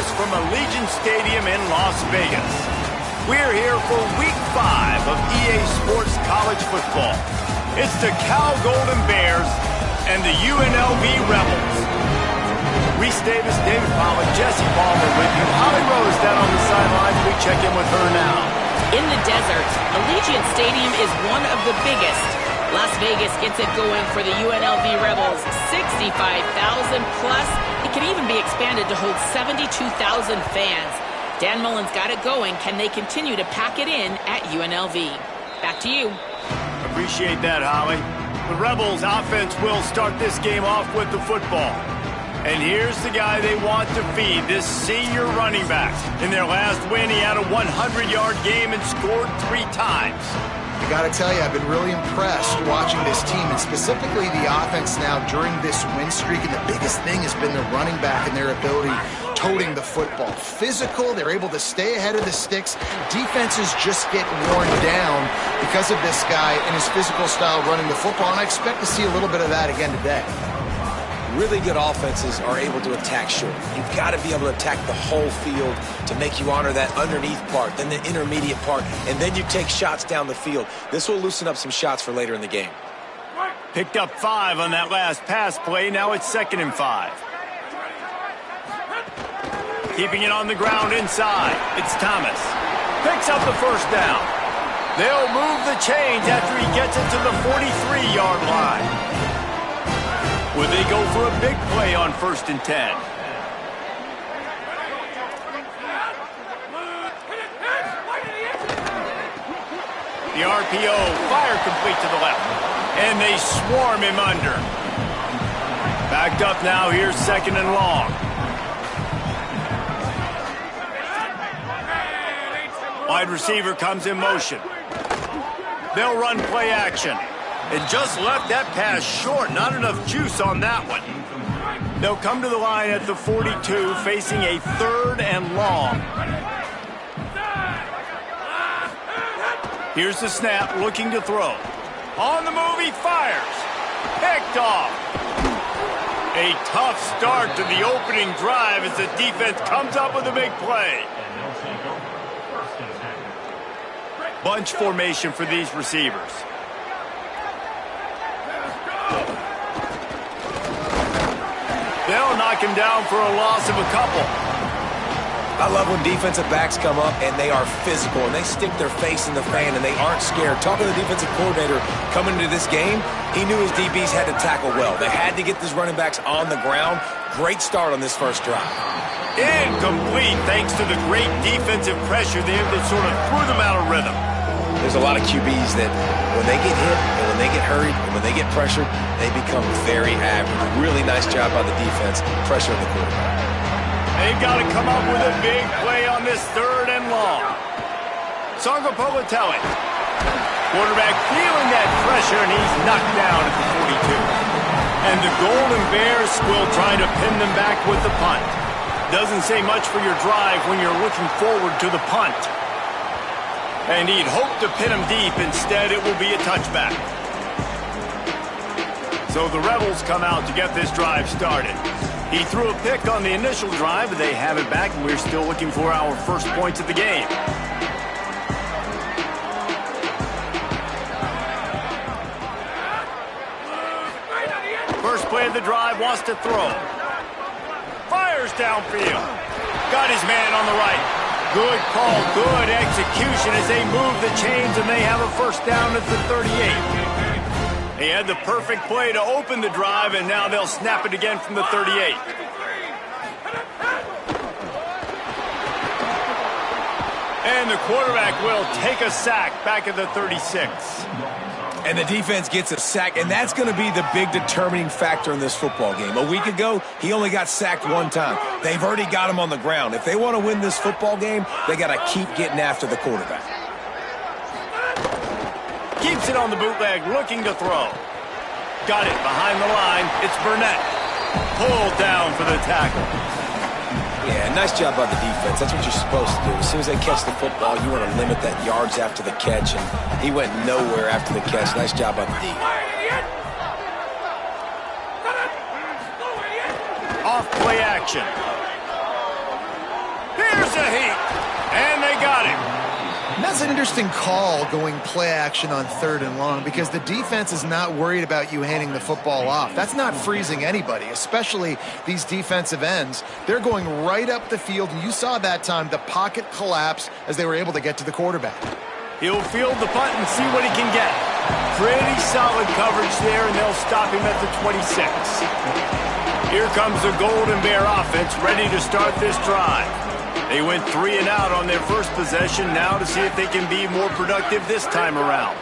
us from Allegiant Stadium in Las Vegas. We're here for Week 5 of EA Sports College Football. It's the Cal Golden Bears and the UNLV Rebels. Reese Davis, David Pollack, Jesse Palmer with you. Holly Rose down on the sidelines. We check in with her now. In the desert, Allegiant Stadium is one of the biggest. Las Vegas gets it going for the UNLV Rebels. 65,000 plus. It can even be expanded to hold 72,000 fans. Dan Mullen's got it going. Can they continue to pack it in at UNLV? Back to you. Appreciate that, Holly. The Rebels offense will start this game off with the football. And here's the guy they want to feed, this senior running back. In their last win, he had a 100-yard game and scored 3 times. I got to tell you, I've been really impressed watching this team, and specifically the offense now during this win streak. And the biggest thing has been the running back and their ability toting the football. Physical, they're able to stay ahead of the sticks. Defenses just get worn down because of this guy and his physical style running the football, and I expect to see a little bit of that again today. Really good offenses are able to attack short. You've got to be able to attack the whole field to make you honor that underneath part, then the intermediate part, and then you take shots down the field. This will loosen up some shots for later in the game. Picked up 5 on that last pass play. Now it's 2nd and 5. Keeping it on the ground inside. It's Thomas. Picks up the first down. They'll move the chains after he gets it to the 43-yard line. Will they go for a big play on 1st and 10? The RPO, fire complete to the left. And they swarm him under. Backed up now, here's 2nd and long. Wide receiver comes in motion. They'll run play action. And just left that pass short. Not enough juice on that one. They'll come to the line at the 42, facing a 3rd and long. Here's the snap, looking to throw. On the move, he fires. Picked off. A tough start to the opening drive as the defense comes up with a big play. Bunch formation for these receivers. They'll knock him down for a loss of a couple. I love when defensive backs come up and they are physical and they stick their face in the fan and they aren't scared. Talking to the defensive coordinator coming into this game, he knew his DBs had to tackle well. They had to get these running backs on the ground. Great start on this first drive. Incomplete thanks to the great defensive pressure there that sort of threw them out of rhythm. There's a lot of QBs that when they get hit and when they get hurried and when they get pressured, they become very average. Really nice job by the defense, pressuring the quarterback. They've got to come up with a big play on this 3rd and long. Songo Politelli. Quarterback feeling that pressure, and he's knocked down at the 42. And the Golden Bears will try to pin them back with the punt. Doesn't say much for your drive when you're looking forward to the punt. And he'd hope to pin him deep. Instead, it will be a touchback. So the Rebels come out to get this drive started. He threw a pick on the initial drive, but they have it back, and we're still looking for our first points of the game. First play of the drive, wants to throw. Fires downfield. Got his man on the right. Good call, good execution as they move the chains, and they have a first down at the 38. They had the perfect play to open the drive, and now they'll snap it again from the 38. And the quarterback will take a sack back at the 36. And the defense gets a sack, and that's going to be the big determining factor in this football game. A week ago, he only got sacked 1 time. They've already got him on the ground. If they want to win this football game, they got to keep getting after the quarterback. Keeps it on the bootleg, looking to throw. Got it behind the line. It's Burnett. Pulled down for the tackle. Yeah, nice job by the defense. That's what you're supposed to do. As soon as they catch the football, you want to limit that yards after the catch, and he went nowhere after the catch. Nice job by the D. Off play action. That's an interesting call, going play action on 3rd and long, because the defense is not worried about you handing the football off. That's not freezing anybody, especially these defensive ends. They're going right up the field, and you saw that time the pocket collapse as they were able to get to the quarterback. He'll field the punt and see what he can get. Pretty solid coverage there, and they'll stop him at the 26. Here comes the Golden Bear offense, ready to start this drive. They went 3 and out on their first possession, now to see if they can be more productive this time around.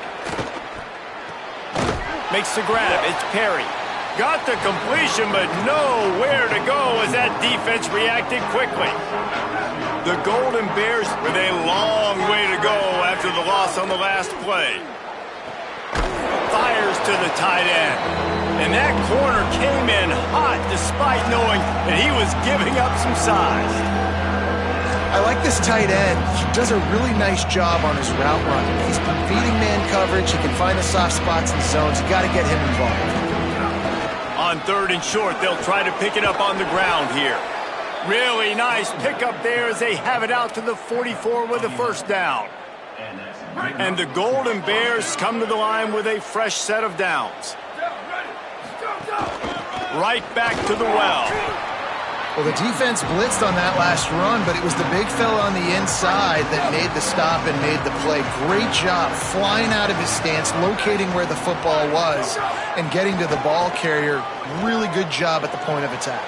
Makes the grab, it's Perry. Got the completion, but nowhere to go as that defense reacted quickly. The Golden Bears with a long way to go after the loss on the last play. Fires to the tight end. And that corner came in hot despite knowing that he was giving up some size. I like this tight end. He does a really nice job on his route running. He's been feeding man coverage. He can find the soft spots and zones. You got to get him involved. On 3rd and short, they'll try to pick it up on the ground here. Really nice pickup there as they have it out to the 44 with a first down. And the Golden Bears come to the line with a fresh set of downs. Right back to the well. Well, the defense blitzed on that last run, but it was the big fella on the inside that made the stop and made the play. Great job flying out of his stance, locating where the football was, and getting to the ball carrier. Really good job at the point of attack.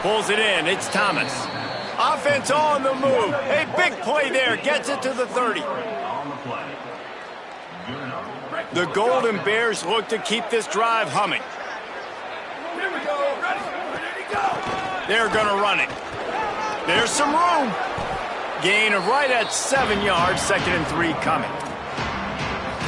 Pulls it in. It's Thomas. Offense on the move. A big play there. Gets it to the 30. The Golden Bears look to keep this drive humming. They're going to run it. There's some room. Gain of right at 7 yards. 2nd and 3 coming.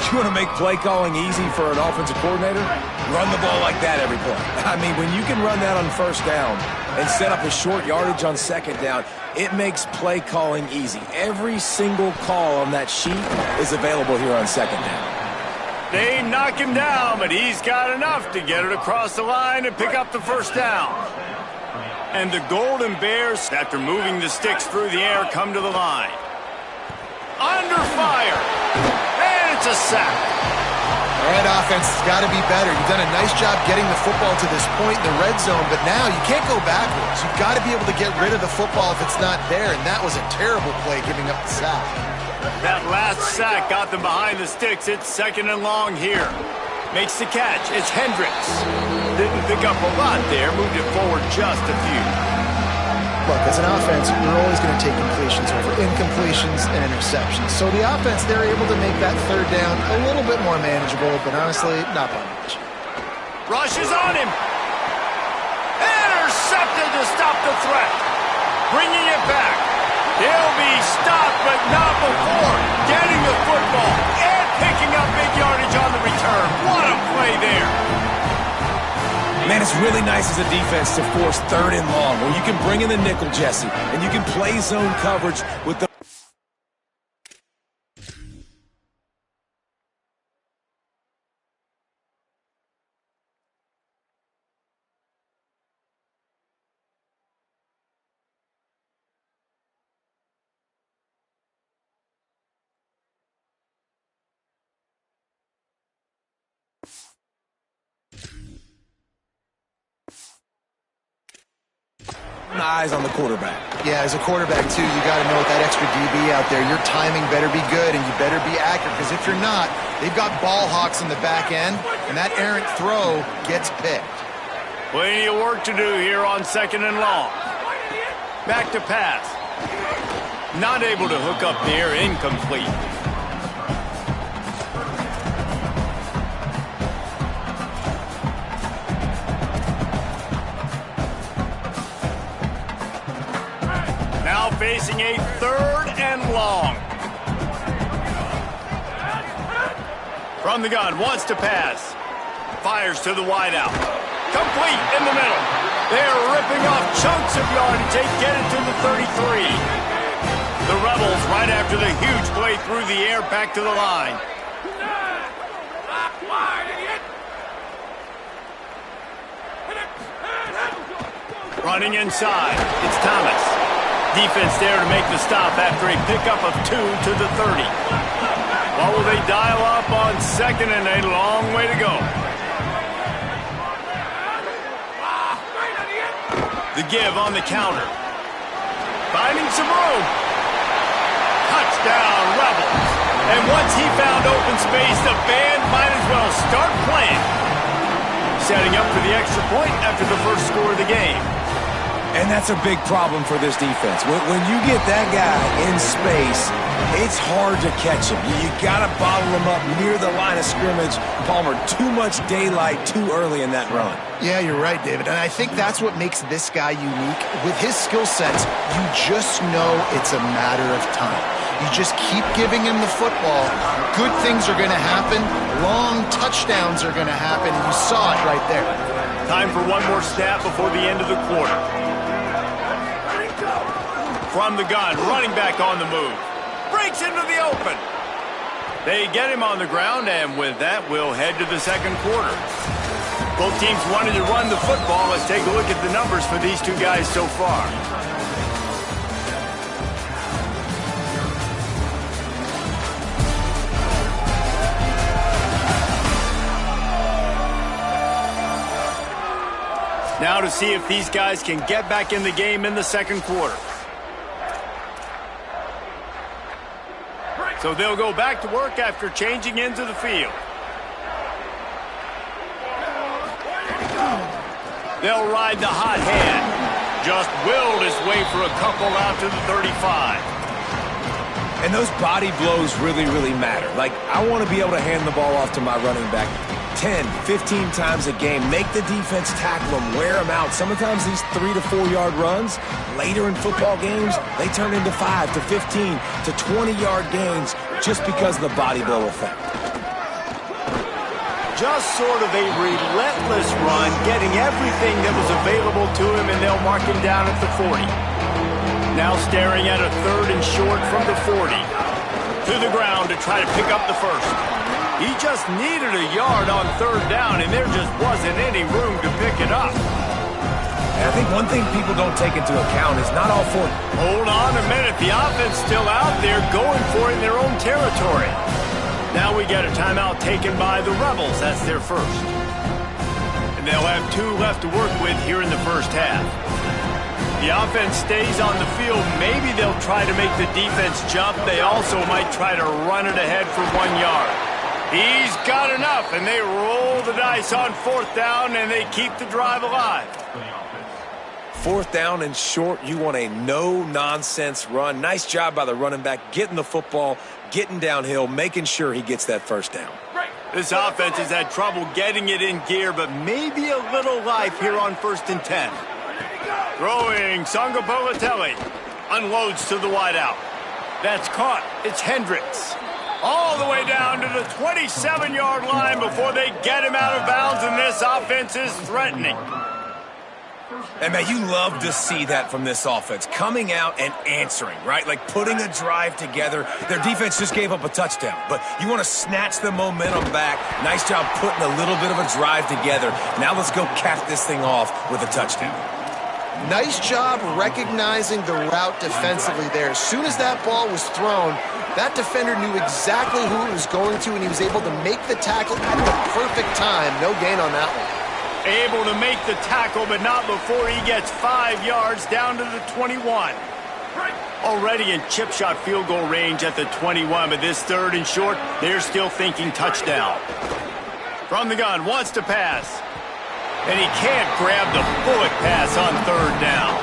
You want to make play calling easy for an offensive coordinator? Run the ball like that every play. I mean, when you can run that on first down and set up a short yardage on 2nd down, it makes play calling easy. Every single call on that sheet is available here on 2nd down. They knock him down, but he's got enough to get it across the line and pick up the first down. And the Golden Bears, after moving the sticks through the air, come to the line. Under fire. And it's a sack. All right, offense, it's got to be better. You've done a nice job getting the football to this point in the red zone, but now you can't go backwards. You've got to be able to get rid of the football if it's not there, and that was a terrible play, giving up the sack. That last sack got them behind the sticks. It's 2nd and long here. Makes the catch. It's Hendricks. Didn't pick up a lot there. Moved it forward just a few. Look, as an offense, you're always going to take completions over incompletions and interceptions. So the offense, they're able to make that 3rd down a little bit more manageable, but honestly, not by much. Rush is on him. Intercepted to stop the threat. Bringing it back. He'll be stopped, but not before getting the football and picking up big yardage on the return. What a play there. Man, it's really nice as a defense to force 3rd and long, where you can bring in the nickel, Jesse, and you can play zone coverage with the... eyes on the quarterback. Yeah, as a quarterback, too, you got to know with that extra DB out there, your timing better be good and you better be accurate, because if you're not, they've got ball hawks in the back end, and that errant throw gets picked. Plenty of work to do here on 2nd and long. Back to pass. Not able to hook up there, incomplete. Facing a 3rd and long. From the gun, wants to pass. Fires to the wideout. Complete in the middle. They're ripping off chunks of yardage. They get it to the 33. The Rebels, right after the huge play through the air, back to the line. Running inside. It's Thomas. Defense there to make the stop after a pickup of 2 to the 30. Well, will they dial up on second and a long way to go? The give on the counter. Finding some room. Touchdown, Rebels. And once he found open space, the band might as well start playing. Setting up for the extra point after the first score of the game. And that's a big problem for this defense. When you get that guy in space, it's hard to catch him. You got to bottle him up near the line of scrimmage. Palmer, too much daylight too early in that run. Yeah, you're right, David. And I think that's what makes this guy unique. With his skill sets, you just know it's a matter of time. You just keep giving him the football. Good things are going to happen. Long touchdowns are going to happen. You saw it right there. Time for one more snap before the end of the quarter. From the gun, running back on the move. Breaks into the open. They get him on the ground, and with that, we'll head to the second quarter. Both teams wanted to run the football. Let's take a look at the numbers for these two guys so far. Now to see if these guys can get back in the game in the second quarter. So they'll go back to work after changing into the field. They'll ride the hot hand. Just willed his way for a couple out to the 35. And those body blows really, really matter. Like, I want to be able to hand the ball off to my running back 10, 15 times a game. Make the defense tackle them, wear them out. Sometimes these 3 to 4 yard runs, later in football games, they turn into 5 to 15 to 20 yard gains just because of the body blow effect. Just sort of a relentless run, getting everything that was available to him, and they'll mark him down at the 40. Now staring at a third and short from the 40. To the ground to try to pick up the first. He just needed a yard on third down, and there just wasn't any room to pick it up. And I think one thing people don't take into account is not all four. Hold on a minute. The offense still out there going for it in their own territory. Now we get a timeout taken by the Rebels. That's their first. And they'll have 2 left to work with here in the first half. The offense stays on the field. Maybe they'll try to make the defense jump. They also might try to run it ahead for 1 yard. He's got enough, and they roll the dice on 4th down, and they keep the drive alive. 4th down and short, you want a no-nonsense run. Nice job by the running back, getting the football, getting downhill, making sure he gets that first down. This offense has had trouble getting it in gear, but maybe a little life here on 1st and 10. Throwing, Sangapolatelli unloads to the wideout. That's caught. It's Hendricks. All the way down to the 27-yard line before they get him out of bounds, and this offense is threatening. And, man, you love to see that from this offense, coming out and answering, right? Like putting a drive together. Their defense just gave up a touchdown, but you want to snatch the momentum back. Nice job putting a little bit of a drive together. Now let's go cap this thing off with a touchdown. Nice job recognizing the route defensively there. As soon as that ball was thrown, that defender knew exactly who it was going to, and he was able to make the tackle at the perfect time. No gain on that one. Able to make the tackle, but not before he gets 5 yards down to the 21. Already in chip shot field goal range at the 21, but this 3rd and short, they're still thinking touchdown. From the gun, wants to pass. And he can't grab the bullet pass on 3rd down.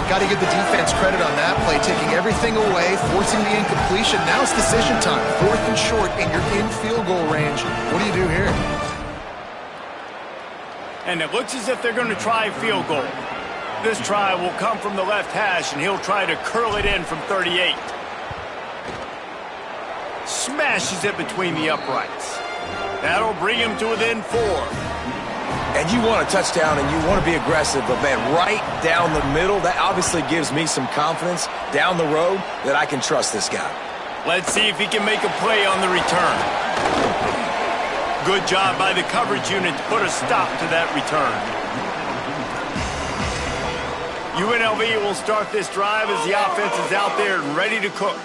Got to give the defense credit on that play, taking everything away, forcing the incompletion. Now it's decision time. 4th and short, and you're in field goal range. What do you do here? And it looks as if they're going to try field goal. This try will come from the left hash, and he'll try to curl it in from 38. Smashes it between the uprights. That'll bring him to within 4. And you want a touchdown and you want to be aggressive, but, man, right down the middle, that obviously gives me some confidence down the road that I can trust this guy. Let's see if he can make a play on the return. Good job by the coverage unit to put a stop to that return. UNLV will start this drive as the offense is out there and ready to cook.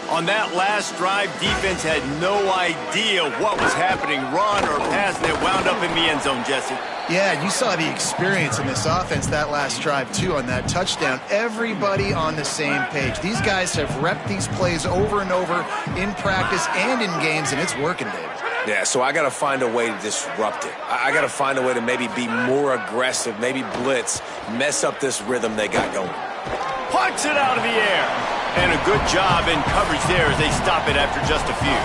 On that last drive, defense had no idea what was happening, run or pass, and it wound up in the end zone, Jesse. Yeah, you saw the experience in this offense that last drive, too, on that touchdown. Everybody on the same page. These guys have repped these plays over and over in practice and in games, and it's working, David. Yeah, so I got to find a way to disrupt it. I got to find a way to maybe be more aggressive, maybe blitz, mess up this rhythm they got going. Punts it out of the air. And a good job in coverage there as they stop it after just a few.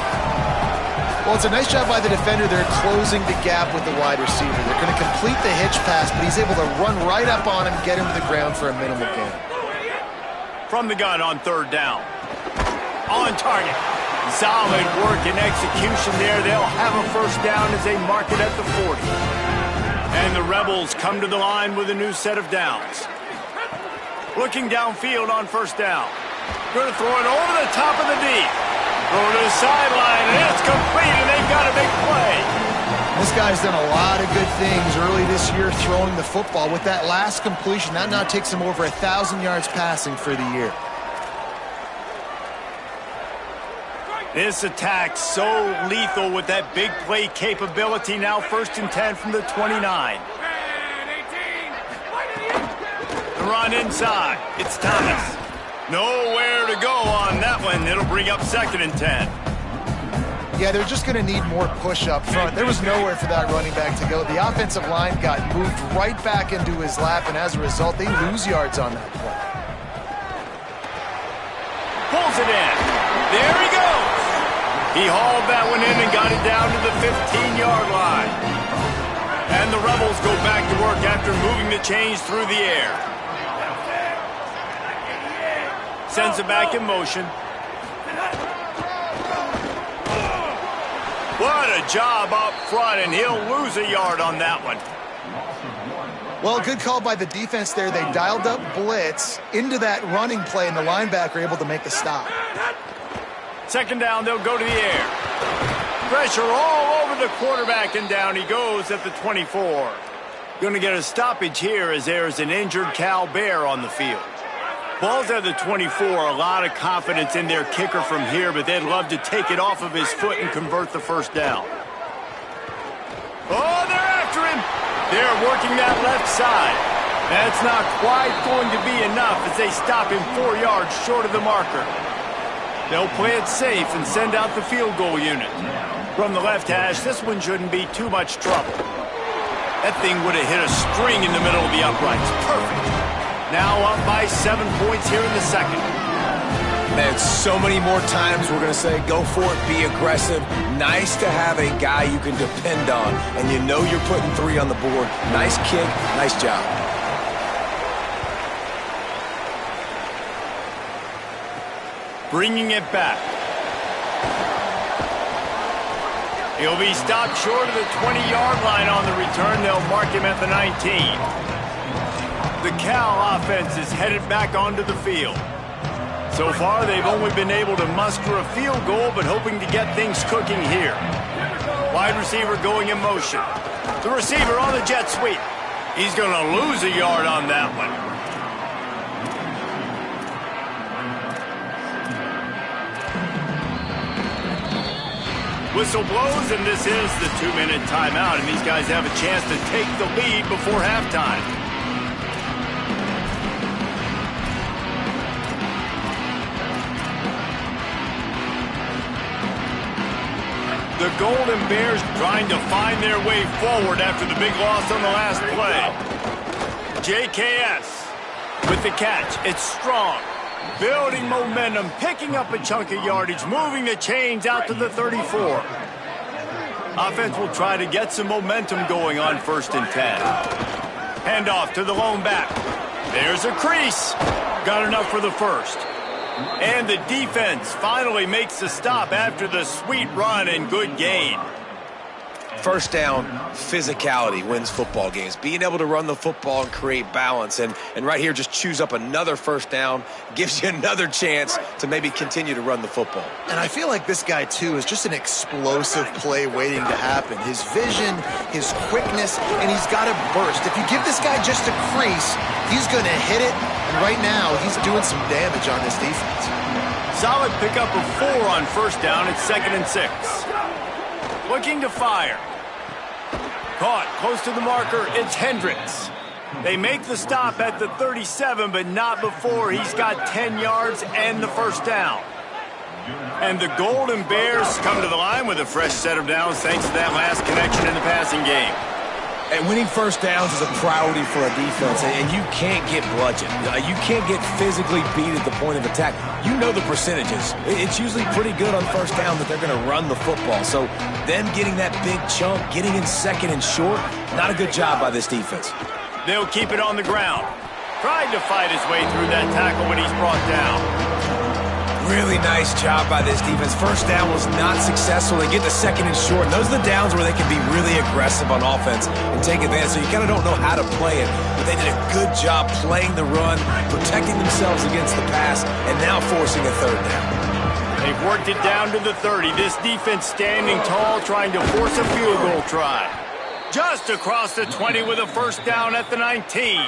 Well, it's a nice job by the defender. They're closing the gap with the wide receiver. They're going to complete the hitch pass, but he's able to run right up on him, get him to the ground for a minimal gain. From the gun on third down. On target. Solid work and execution there. They'll have a first down as they mark it at the 40. And the Rebels come to the line with a new set of downs. Looking downfield on first down. Going to throw it over the top of the deep. Throw to the sideline, and it's complete, and they've got a big play. This guy's done a lot of good things early this year throwing the football. With that last completion, that now takes him over 1,000 yards passing for the year. This attack so lethal with that big play capability. Now 1st and 10 from the 29. The run inside. It's Thomas. Nowhere to go on that one. It'll bring up 2nd and 10. Yeah, they're just going to need more push up front. There was nowhere for that running back to go. The offensive line got moved right back into his lap, and as a result, they lose yards on that play. Pulls it in. There he goes. He hauled that one in and got it down to the 15-yard line. And the Rebels go back to work after moving the chains through the air. Sends it back in motion. What a job up front, and he'll lose a yard on that one. Well, good call by the defense there. They dialed up blitz into that running play, and the linebacker able to make the stop. 2nd down, they'll go to the air. Pressure all over the quarterback, and down he goes at the 24. Going to get a stoppage here as there's an injured Cal Bear on the field. Ball's at the 24, a lot of confidence in their kicker from here, but they'd love to take it off of his foot and convert the first down. Oh, they're after him. They're working that left side. That's not quite going to be enough as they stop him 4 yards short of the marker. They'll play it safe and send out the field goal unit. From the left hash, this one shouldn't be too much trouble. That thing would have hit a string in the middle of the uprights. Perfect. Now up by 7 points here in the second. Man, so many more times we're going to say, go for it, be aggressive. Nice to have a guy you can depend on, and you know you're putting 3 on the board. Nice kick, nice job. Bringing it back. He'll be stopped short of the 20-yard line on the return. They'll mark him at the 19. The Cal offense is headed back onto the field. So far, they've only been able to muster a field goal, but hoping to get things cooking here. Wide receiver going in motion. The receiver on the jet sweep. He's going to lose a yard on that one. Whistle blows, and this is the 2-minute timeout, and these guys have a chance to take the lead before halftime. The Golden Bears trying to find their way forward after the big loss on the last play. JKS with the catch. It's strong. Building momentum, picking up a chunk of yardage, moving the chains out to the 34. Offense will try to get some momentum going on 1st and 10. Handoff to the lone back. There's a crease. Got enough for the first. And the defense finally makes the stop after the sweet run and good gain. First down, physicality wins football games. Being able to run the football and create balance. And right here, just choose up another first down, gives you another chance to maybe continue to run the football. And I feel like this guy, too, is just an explosive play waiting to happen. His vision, his quickness, and he's got to burst. If you give this guy just a crease, he's going to hit it. And right now, he's doing some damage on this defense. Solid pickup of 4 on first down. It's 2nd and 6. Looking to fire. Caught close to the marker. It's Hendricks. They make the stop at the 37, but not before he's got 10 yards and the first down. And the Golden Bears come to the line with a fresh set of downs thanks to that last connection in the passing game. And winning first downs is a priority for a defense, and you can't get bludgeoned. You can't get physically beat at the point of attack. You know the percentages. It's usually pretty good on first down that they're going to run the football. So them getting that big chunk, getting in 2nd and short, not a good job by this defense. They'll keep it on the ground. Tried to fight his way through that tackle when he's brought down. Really nice job by this defense. First down was not successful. They get to 2nd and short. And those are the downs where they can be really aggressive on offense and take advantage. So you kind of don't know how to play it. But they did a good job playing the run, protecting themselves against the pass, and now forcing a 3rd down. They've worked it down to the 30. This defense standing tall, trying to force a field goal try. Just across the 20 with a first down at the 19.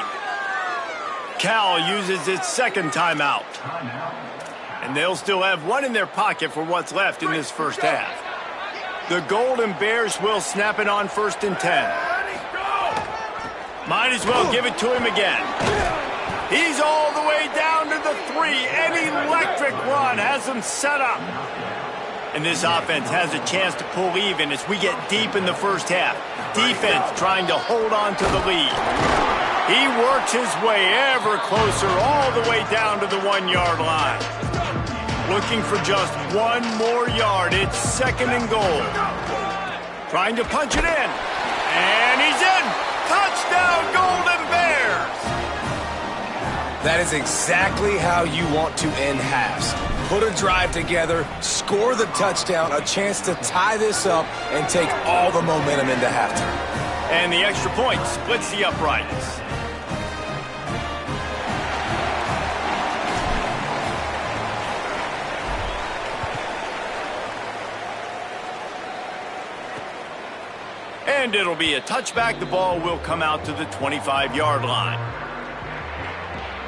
Cal uses its 2nd timeout. And they'll still have 1 in their pocket for what's left in this first half. The Golden Bears will snap it on 1st and 10. Might as well give it to him again. He's all the way down to the 3. An electric run has him set up. And this offense has a chance to pull even as we get deep in the first half. Defense trying to hold on to the lead. He works his way ever closer all the way down to the 1-yard line. Looking for just 1 more yard. It's 2nd and goal. Trying to punch it in. And he's in. Touchdown, Golden Bears. That is exactly how you want to end halves. Put a drive together, score the touchdown, a chance to tie this up, and take all the momentum into halftime. And the extra point splits the uprights. And it'll be a touchback. The ball will come out to the 25-yard line.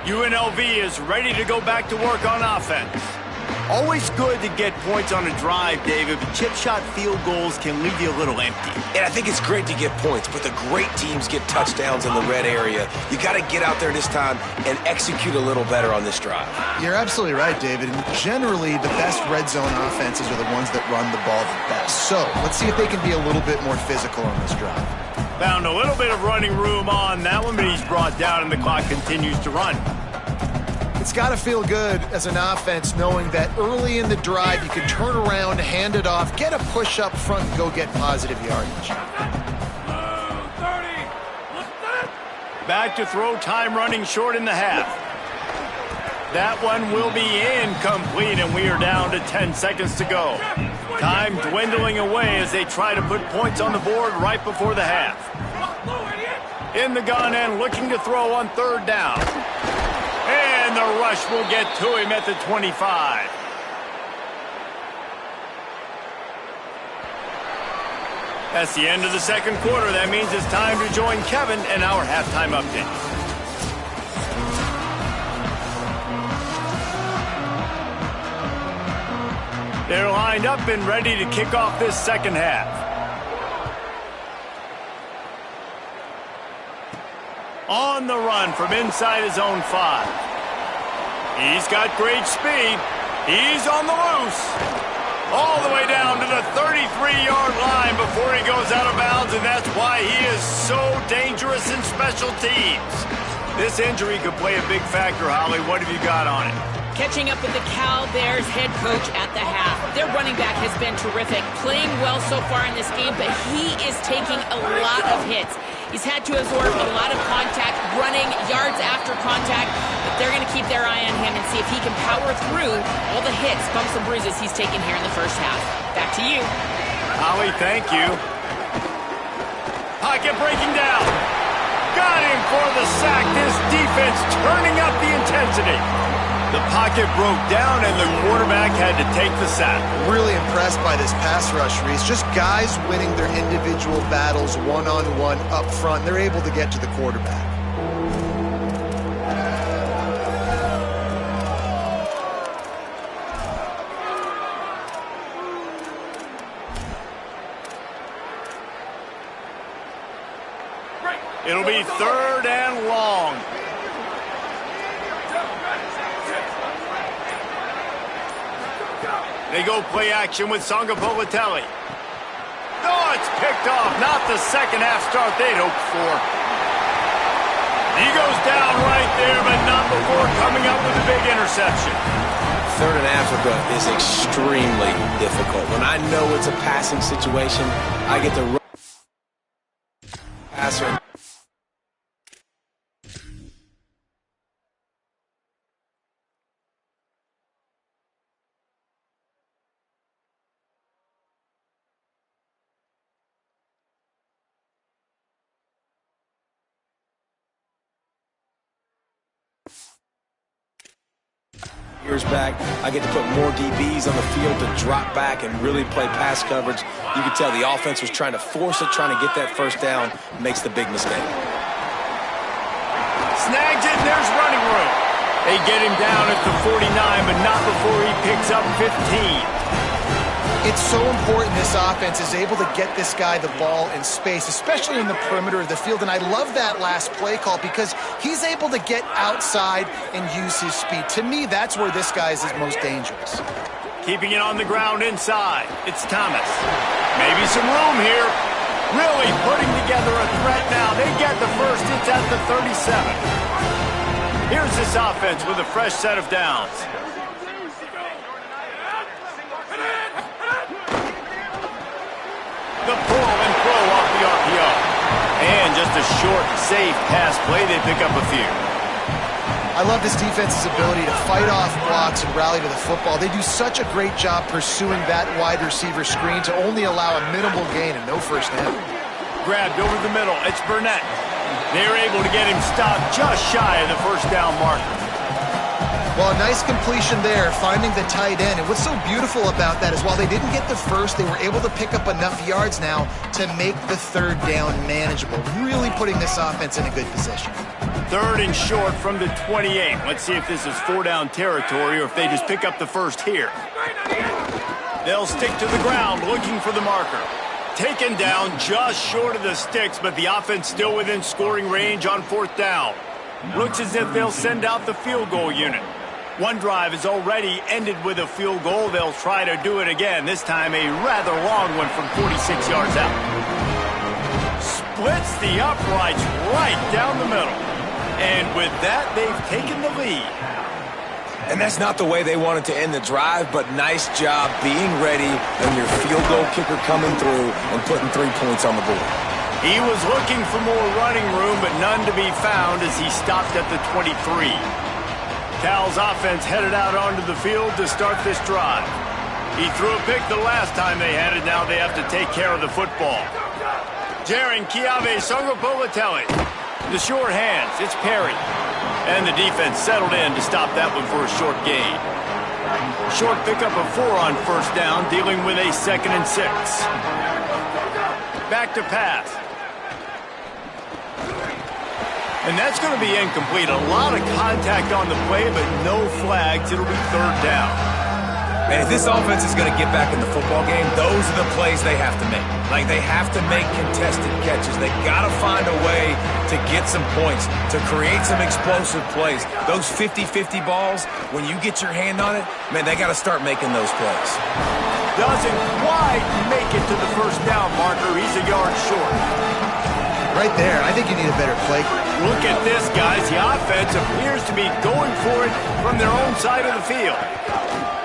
UNLV is ready to go back to work on offense. Always good to get points on a drive, David, but chip shot field goals can leave you a little empty. And I think it's great to get points, but the great teams get touchdowns in the red area. You got to get out there this time and execute a little better on this drive. You're absolutely right, David. And generally, the best red zone offenses are the ones that run the ball the best. So let's see if they can be a little bit more physical on this drive. Found a little bit of running room on that one, but he's brought down and the clock continues to run. It's got to feel good as an offense knowing that early in the drive you can turn around, hand it off, get a push up front, and go get positive yardage. Back to throw, time running short in the half. That one will be incomplete, and we are down to 10 seconds to go. Time dwindling away as they try to put points on the board right before the half. In the gun and looking to throw on 3rd down. And the rush will get to him at the 25. That's the end of the 2nd quarter. That means it's time to join Kevin in our halftime update. They're lined up and ready to kick off this 2nd half. On the run from inside his own 5. He's got great speed. He's on the loose. All the way down to the 33-yard line before he goes out of bounds, and that's why he is so dangerous in special teams. This injury could play a big factor, Holly. What have you got on it? Catching up with the Cal Bears head coach at the half. Their running back has been terrific, playing well so far in this game, but he is taking a lot of hits. He's had to absorb a lot of contact, running yards after contact, but they're going to keep their eye on him and see if he can power through all the hits, bumps, and bruises he's taken here in the first half. Back to you. Holly, thank you. Pocket breaking down. Got him for the sack. This defense turning up the intensity. The pocket broke down, and the quarterback had to take the sack. Really impressed by this pass rush, Reese. Just guys winning their individual battles one-on-one up front. They're able to get to the quarterback. It'll be 3rd and long. They go play action with Sangapolatelli. Oh, it's picked off. Not the second half start they'd hoped for. He goes down right there, but not before coming up with a big interception. 3rd and Africa is extremely difficult. When I know it's a passing situation, I get the passer. Years back, I get to put more DBs on the field to drop back and really play pass coverage. You can tell the offense was trying to force it, trying to get that first down, makes the big mistake. Snags it, and there's running room. They get him down at the 49, but not before he picks up 15. It's so important this offense is able to get this guy the ball in space, especially in the perimeter of the field. And I love that last play call because he's able to get outside and use his speed. To me, that's where this guy is most dangerous. Keeping it on the ground inside. It's Thomas. Maybe some room here. Really putting together a threat now. They get the first. It's at the 37. Here's this offense with a fresh set of downs. The pull and throw off the RPO. And just a short, safe pass play. They pick up a few. I love this defense's ability to fight off blocks and rally to the football. They do such a great job pursuing that wide receiver screen to only allow a minimal gain and no first down. Grabbed over the middle. It's Burnett. They're able to get him stopped just shy of the first down marker. Well, a nice completion there, finding the tight end. And what's so beautiful about that is while they didn't get the first, they were able to pick up enough yards now to make the 3rd down manageable, really putting this offense in a good position. 3rd and short from the 28. Let's see if this is 4-down territory or if they just pick up the first here. They'll stick to the ground looking for the marker. Taken down just short of the sticks, but the offense still within scoring range on 4th down. Looks as if they'll send out the field goal unit. One drive is already ended with a field goal. They'll try to do it again, this time a rather long one from 46 yards out. Splits the uprights right down the middle. And with that, they've taken the lead. And that's not the way they wanted to end the drive, but nice job being ready and your field goal kicker coming through and putting 3 points on the board. He was looking for more running room, but none to be found as he stopped at the 23. Cal's offense headed out onto the field to start this drive. He threw a pick the last time they had it. Now they have to take care of the football. Jaron Kiave Sangapolatelli. The short hands. It's Perry. And the defense settled in to stop that one for a short gain. Short pickup of 4 on first down, dealing with a 2nd and 6. Back to pass. And that's going to be incomplete. A lot of contact on the play, but no flags. It'll be 3rd down. And if this offense is going to get back in the football game, those are the plays they have to make. Like, they have to make contested catches. They got to find a way to get some points, to create some explosive plays. Those 50-50 balls, when you get your hand on it, man, they got to start making those plays. Doesn't quite make it to the first down marker. He's a yard short. Right there, I think you need a better play. Look at this, guys. The offense appears to be going for it from their own side of the field.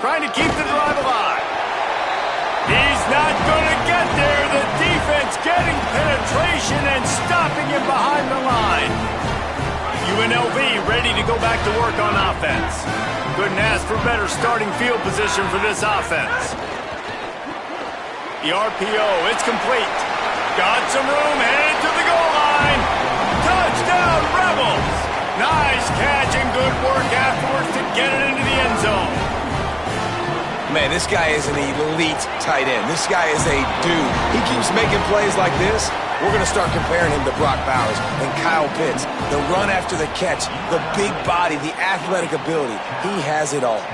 Trying to keep the drive alive. He's not going to get there. The defense getting penetration and stopping him behind the line. UNLV ready to go back to work on offense. Couldn't ask for better starting field position for this offense. The RPO, it's complete. Got some room, headed to line. Touchdown, Rebels! Nice catch and good work afterwards to get it into the end zone. Man, this guy is an elite tight end. This guy is a dude. He keeps making plays like this. We're going to start comparing him to Brock Bowers and Kyle Pitts. The run after the catch, the big body, the athletic ability. He has it all.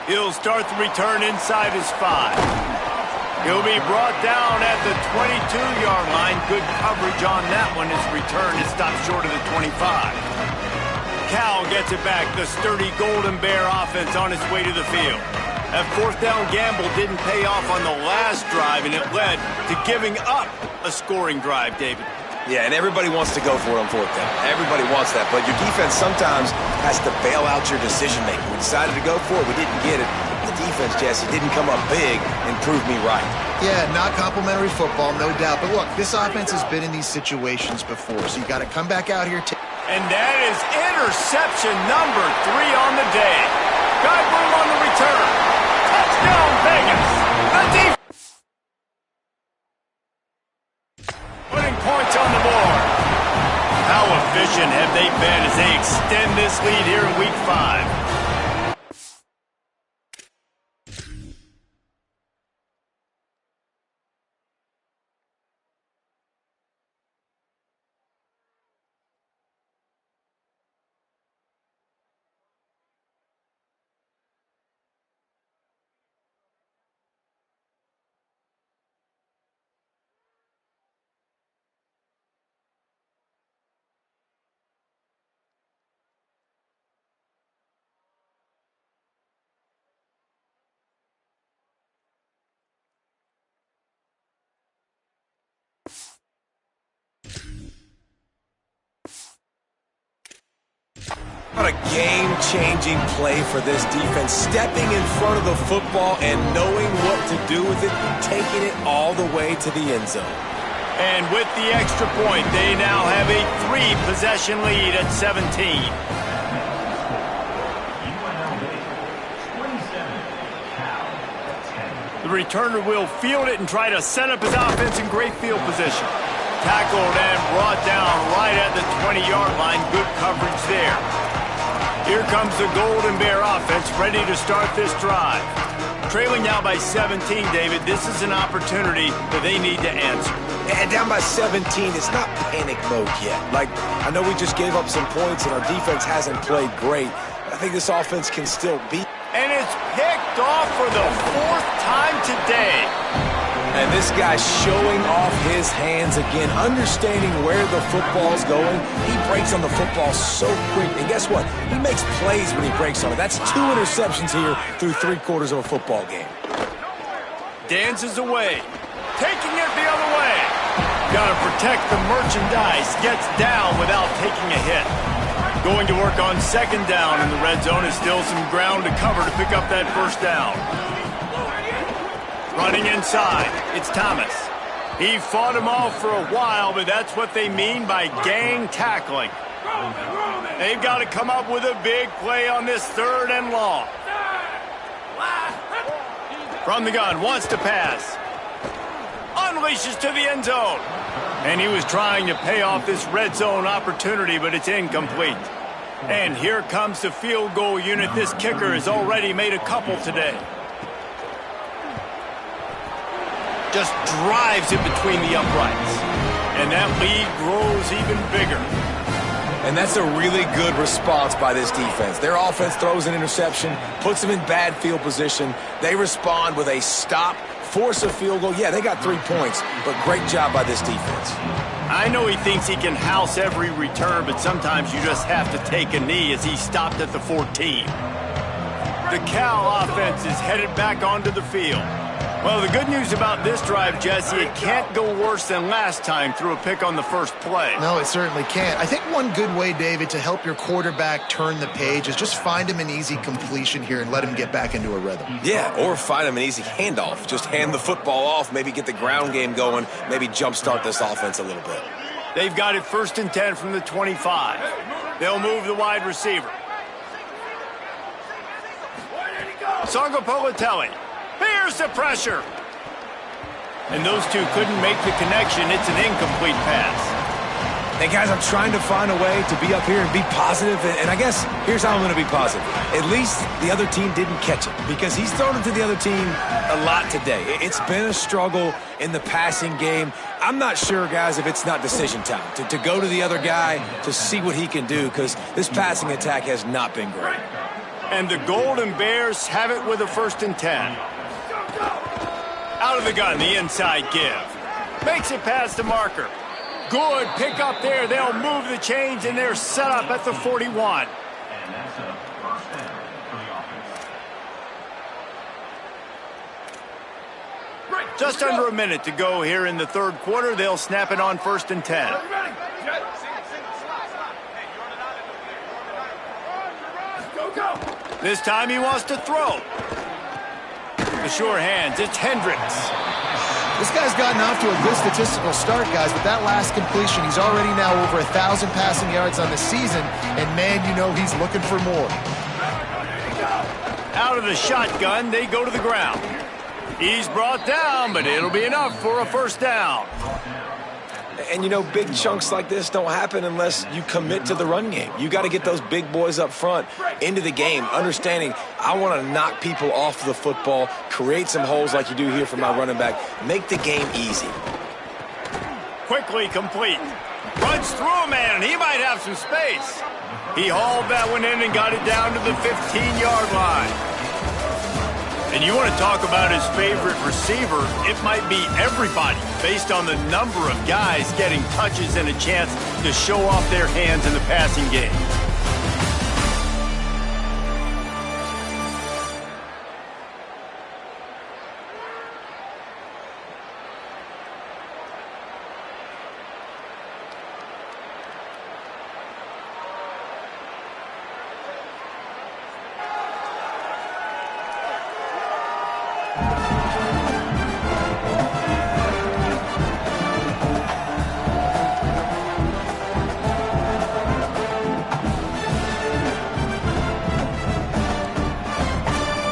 He'll start the return inside his 5. He'll be brought down at the 22-yard line. Good coverage on that one. His return is stopped short of the 25. Cal gets it back. The sturdy Golden Bear offense on its way to the field. That fourth down gamble didn't pay off on the last drive, and it led to giving up a scoring drive, David. Yeah, and everybody wants to go for it on fourth down. Everybody wants that, but your defense sometimes has to bail out your decision-making. We decided to go for it. We didn't get it. The defense, Jesse, didn't come up big and prove me right. Yeah, not complimentary football, no doubt. But look, this offense has been in these situations before, so you got to come back out here. And that is interception number 3 on the day. Godwin on the return. Touchdown, Vegas. The defense putting points on the board. How efficient have they been as they extend this lead here in Week 5? What a game-changing play for this defense. Stepping in front of the football and knowing what to do with it, taking it all the way to the end zone. And with the extra point, they now have a 3-possession lead at 17. The returner will field it and try to set up his offense in great field position. Tackled and brought down right at the 20-yard line. Good coverage there. Here comes the Golden Bear offense ready to start this drive. Trailing now by 17, David. This is an opportunity that they need to answer. And down by 17, it's not panic mode yet. Like, I know we just gave up some points and our defense hasn't played great. I think this offense can still beat. And it's picked off for the 4th time today. And this guy's showing off his hands again, understanding where the football's going. He breaks on the football so quick. And guess what? He makes plays when he breaks on it. That's 2 interceptions here through 3/4 of a football game. Dances away. Taking it the other way. Got to protect the merchandise. Gets down without taking a hit. Going to work on 2nd down in the red zone. Is still some ground to cover to pick up that 1st down. Running inside, it's Thomas. He fought him off for a while, but that's what they mean by gang tackling. They've got to come up with a big play on this 3rd and long. From the gun, wants to pass. Unleashes to the end zone. And he was trying to pay off this red zone opportunity, but it's incomplete. And here comes the field goal unit. This kicker has already made a couple today. Just drives it between the uprights. And that lead grows even bigger. And that's a really good response by this defense. Their offense throws an interception, puts them in bad field position. They respond with a stop, force a field goal. Yeah, they got 3 points, but great job by this defense. I know he thinks he can house every return, but sometimes you just have to take a knee as he stopped at the 14. The Cal offense is headed back onto the field. Well, the good news about this drive, Jesse, it can't go worse than last time through a pick on the first play. No, it certainly can't. I think one good way, David, to help your quarterback turn the page is just find him an easy completion here and let him get back into a rhythm. Yeah, or find him an easy handoff. Just hand the football off, maybe get the ground game going, maybe jumpstart this offense a little bit. They've got it 1st and 10 from the 25. They'll move the wide receiver. Sargopolitelli. Here's the pressure. And those two couldn't make the connection. It's an incomplete pass. Hey, guys, I'm trying to find a way to be up here and be positive, and I guess here's how I'm going to be positive. At least the other team didn't catch it because he's thrown it to the other team a lot today. It's been a struggle in the passing game. I'm not sure, guys, if it's not decision time to go to the other guy to see what he can do because this passing attack has not been great. And the Golden Bears have it with a 1st and 10. Out of the gun, the inside give. Makes it past the marker. Good pick up there. They'll move the chains, and they're set up at the 41. Just under a minute to go here in the 3rd quarter. They'll snap it on 1st and 10. This time he wants to throw. The sure hands. It's Hendricks. This guy's gotten off to a good statistical start, guys, but that last completion, he's already now over 1,000 passing yards on the season, and man, you know he's looking for more. Out of the shotgun, they go to the ground. He's brought down, but it'll be enough for a 1st down. And, you know, big chunks like this don't happen unless you commit to the run game. You got to get those big boys up front into the game, understanding I want to knock people off the football, create some holes like you do here for my running back, make the game easy. Quickly complete. Runs through a man, and he might have some space. He hauled that one in and got it down to the 15-yard line. And you want to talk about his favorite receiver, it might be everybody based on the number of guys getting touches and a chance to show off their hands in the passing game.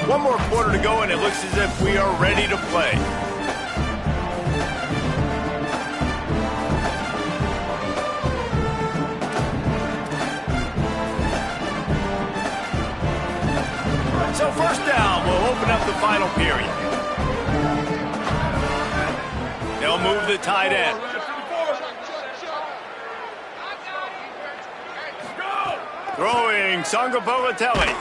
One more quarter to go, and it looks as if we are ready to play. So 1st down will open up the final period. They'll move the tight end. Throwing Sangapogatelli.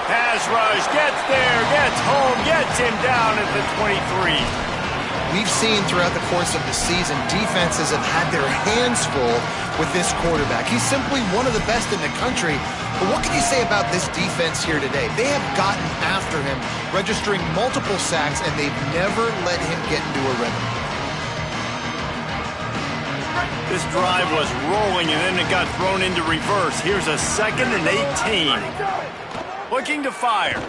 Pass rush, gets there, gets home, gets him down at the 23. We've seen throughout the course of the season, defenses have had their hands full with this quarterback. He's simply one of the best in the country. But what can you say about this defense here today? They have gotten after him, registering multiple sacks, and they've never let him get into a rhythm. This drive was rolling, and then it got thrown into reverse. Here's a 2nd and 18. Looking to fire.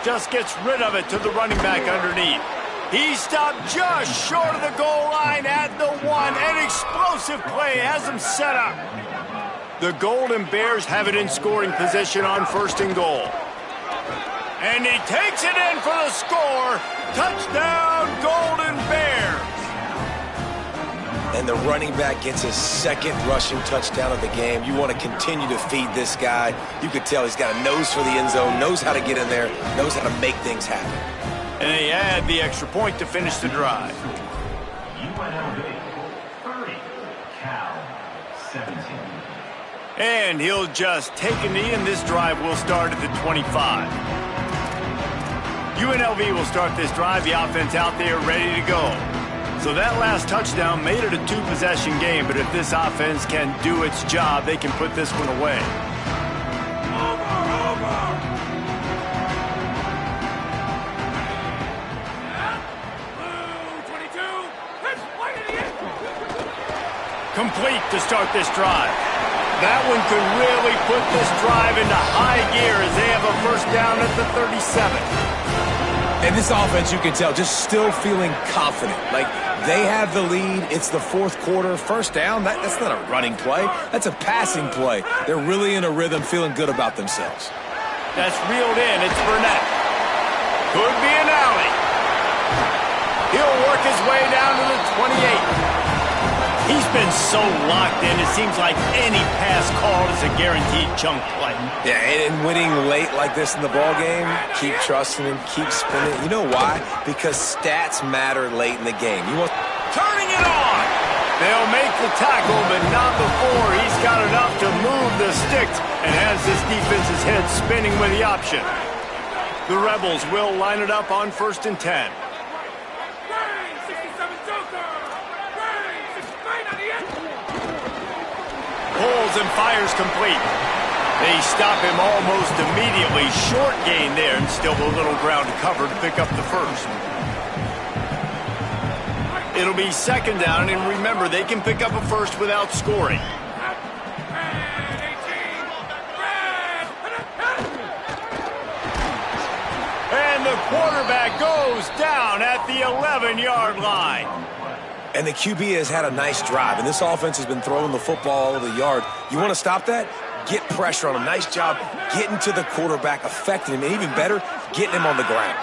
Just gets rid of it to the running back underneath. He stopped just short of the goal line at the 1. An explosive play has him set up. The Golden Bears have it in scoring position on 1st and goal. And he takes it in for the score. Touchdown, Golden Bears. And the running back gets his 2nd rushing touchdown of the game. You want to continue to feed this guy. You could tell he's got a nose for the end zone, knows how to get in there, knows how to make things happen. And they add the extra point to finish the drive. And he'll just take a knee, and this drive will start at the 25. UNLV will start this drive. The offense out there ready to go. So that last touchdown made it a 2-possession game, but if this offense can do its job, they can put this one away. Complete to start this drive. That one could really put this drive into high gear as they have a 1st down at the 37. And this offense, you can tell, just still feeling confident. Like, they have the lead. It's the 4th quarter. 1st down, that's not a running play. That's a passing play. They're really in a rhythm, feeling good about themselves. That's reeled in. It's Burnett. Could be an alley. He'll work his way down to the 28. He's been so locked in, it seems like any pass called is a guaranteed chunk play. Yeah, and winning late like this in the ball game, keep trusting him, keep spinning. You know why? Because stats matter late in the game. You want turning it on. They'll make the tackle, but not before he's got enough to move the sticks and has this defense's head spinning with the option. The Rebels will line it up on 1st and 10. Pulls and fires complete. They stop him almost immediately. Short gain there, and still a little ground to cover to pick up the first. It'll be 2nd down, and remember, they can pick up a first without scoring. And the quarterback goes down at the 11-yard line. And the QB has had a nice drive, and this offense has been throwing the football all over the yard. You want to stop that? Get pressure on him. Nice job getting to the quarterback, affecting him, and even better, getting him on the ground.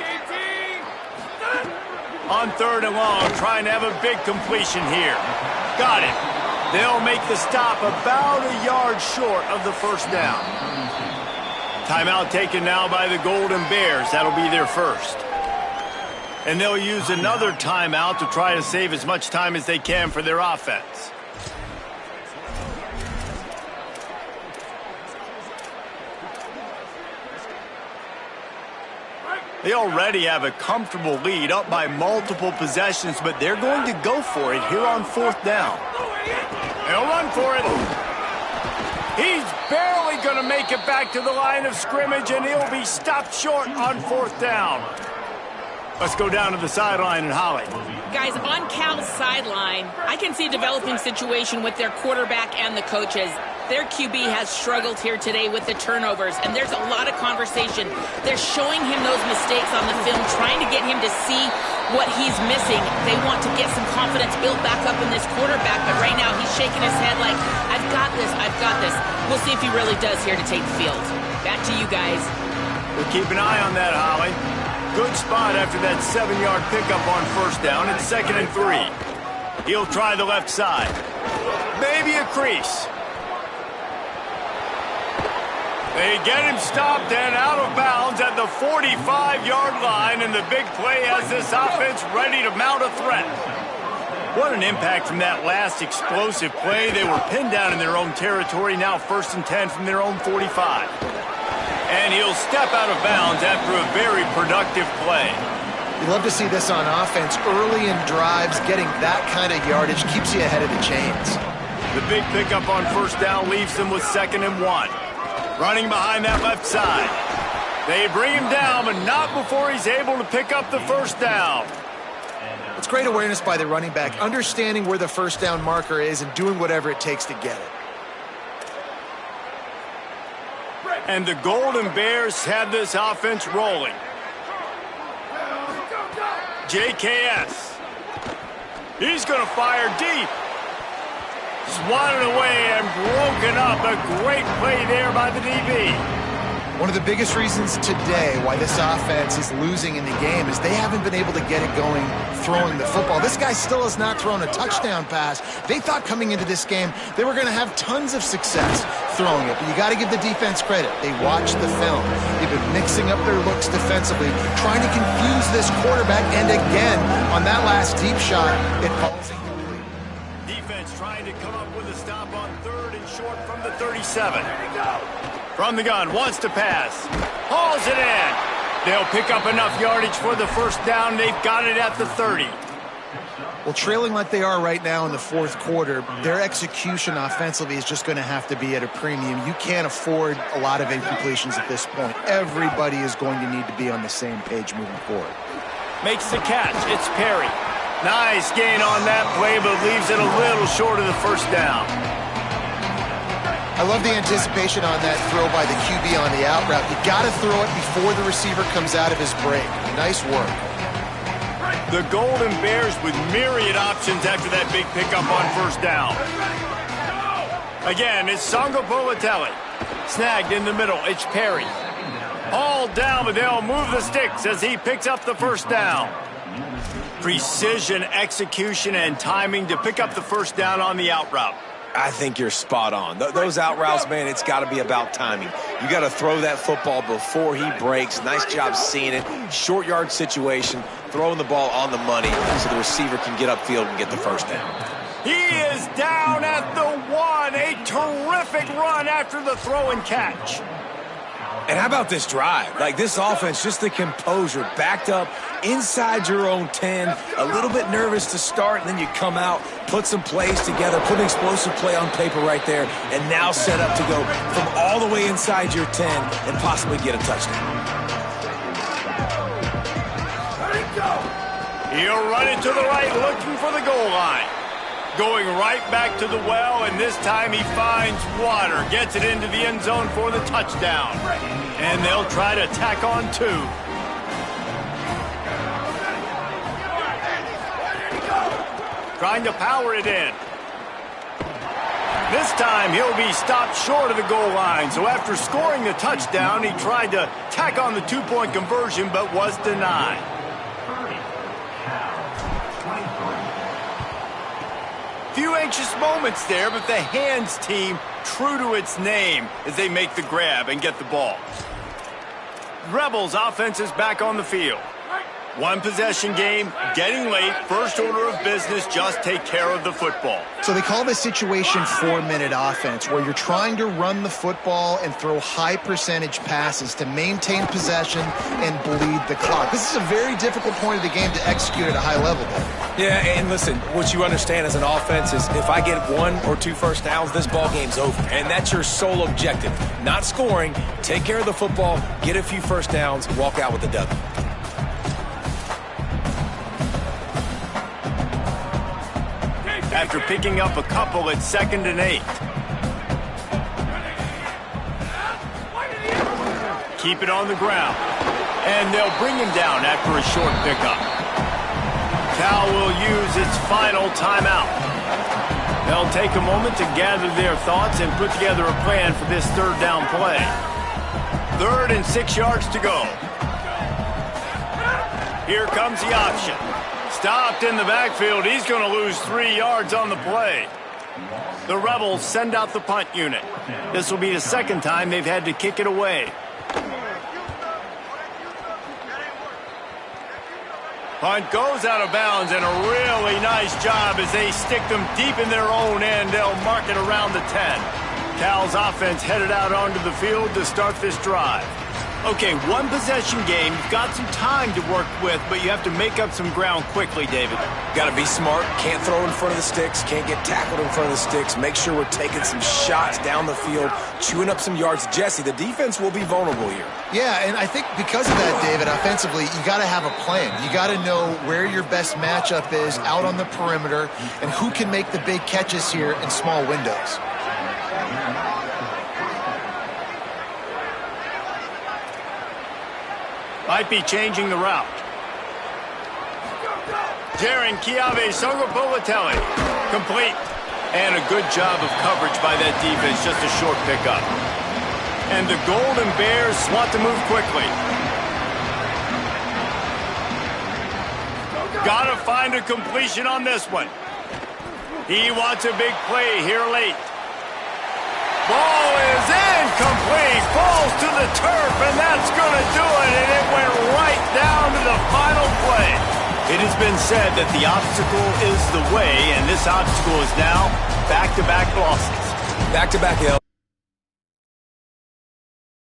On 3rd and long, trying to have a big completion here. Got it. They'll make the stop about a yard short of the first down. Timeout taken now by the Golden Bears. That'll be their first. And they'll use another timeout to try to save as much time as they can for their offense. They already have a comfortable lead, up by multiple possessions, but they're going to go for it here on 4th down. They'll run for it. He's barely going to make it back to the line of scrimmage, and he'll be stopped short on 4th down. Let's go down to the sideline and Holly. Guys, on Cal's sideline, I can see a developing situation with their quarterback and the coaches. Their QB has struggled here today with the turnovers, and there's a lot of conversation. They're showing him those mistakes on the film, trying to get him to see what he's missing. They want to get some confidence built back up in this quarterback, but right now he's shaking his head like, I've got this, I've got this. We'll see if he really does here to take the field. Back to you guys. We'll keep an eye on that, Holly. Good spot after that 7-yard pickup on 1st down. It's 2nd and 3. He'll try the left side. Maybe a crease. They get him stopped and out of bounds at the 45-yard line, and the big play has this offense ready to mount a threat. What an impact from that last explosive play. They were pinned down in their own territory, now 1st and 10 from their own 45. And he'll step out of bounds after a very productive play. You love to see this on offense. Early in drives, getting that kind of yardage keeps you ahead of the chains. The big pickup on 1st down leaves them with 2nd and 1. Running behind that left side. They bring him down, but not before he's able to pick up the 1st down. It's great awareness by the running back, understanding where the 1st down marker is and doing whatever it takes to get it. And the Golden Bears have this offense rolling. JKS. He's going to fire deep. Swatted away and broken up. A great play there by the DB. One of the biggest reasons today why this offense is losing in the game is they haven't been able to get it going throwing the football. This guy still has not thrown a touchdown pass. They thought coming into this game they were going to have tons of success throwing it, but you got to give the defense credit. They watched the film. They've been mixing up their looks defensively, trying to confuse this quarterback, and again, on that last deep shot, it falls incomplete. Defense trying to come up with a stop on 3rd and short from the 37. From the gun, wants to pass. Hauls it in. They'll pick up enough yardage for the 1st down. They've got it at the 30. Well, trailing like they are right now in the 4th quarter, their execution offensively is just going to have to be at a premium. You can't afford a lot of incompletions at this point. Everybody is going to need to be on the same page moving forward. Makes the catch. It's Perry. Nice gain on that play, but leaves it a little short of the 1st down. I love the anticipation on that throw by the QB on the out route. You got to throw it before the receiver comes out of his break. Nice work. The Golden Bears with myriad options after that big pickup on 1st down. Again, it's Songo Politelli. Snagged in the middle. It's Perry. All down, but they'll move the sticks as he picks up the 1st down. Precision, execution, and timing to pick up the first down on the out route. I think you're spot on. Those out routes, man, it's got to be about timing. You got to throw that football before he breaks. Nice job seeing it. Short yard situation, throwing the ball on the money so the receiver can get upfield and get the first down. He is down at the 1. A terrific run after the throw and catch. And how about this drive? Like, this offense, just the composure, backed up inside your own 10, a little bit nervous to start, and then you come out, put some plays together, put an explosive play on paper right there, and now set up to go from all the way inside your 10 and possibly get a touchdown. He'll run it to the right, looking for the goal line. Going right back to the well, and this time he finds water. Gets it into the end zone for the touchdown. And they'll try to tack on 2. Trying to power it in. This time he'll be stopped short of the goal line. So after scoring the touchdown, he tried to tack on the 2-point conversion, but was denied. Few anxious moments there, but the hands team true to its name as they make the grab and get the ball. Rebels offense is back on the field. 1 possession game, getting late, first order of business, just take care of the football. So they call this situation 4-minute offense, where you're trying to run the football and throw high percentage passes to maintain possession and bleed the clock. This is a very difficult point of the game to execute at a high level, though. Yeah, and listen, what you understand as an offense is if I get 1 or 2 first downs, this ball game's over. And that's your sole objective. Not scoring, take care of the football, get a few first downs, walk out with the W. After picking up a couple at 2nd and 8. Keep it on the ground. And they'll bring him down after a short pickup. Cal will use its final timeout. They'll take a moment to gather their thoughts and put together a plan for this 3rd down play. 3rd and 6 yards to go. Here comes the option. Stopped in the backfield. He's going to lose 3 yards on the play. The Rebels send out the punt unit. This will be the 2nd time they've had to kick it away. Punt goes out of bounds, and a really nice job as they stick them deep in their own end. They'll mark it around the 10. Cal's offense headed out onto the field to start this drive. Okay, 1 possession game. You've got some time to work with, but you have to make up some ground quickly, David. Got to be smart. Can't throw in front of the sticks. Can't get tackled in front of the sticks. Make sure we're taking some shots down the field, chewing up some yards. Jesse, the defense will be vulnerable here. Yeah, and I think because of that, David, offensively, you got to have a plan. You got to know where your best matchup is out on the perimeter and who can make the big catches here in small windows. Might be changing the route. Jaron Kiave Songopolitelli. Complete. And a good job of coverage by that defense. Just a short pickup. And the Golden Bears want to move quickly. Gotta find a completion on this one. He wants a big play here late. Ball is incomplete. Falls to the turf, and that's going to do it. And it went right down to the final play. It has been said that the obstacle is the way, and this obstacle is now back-to-back losses. Back-to-back L.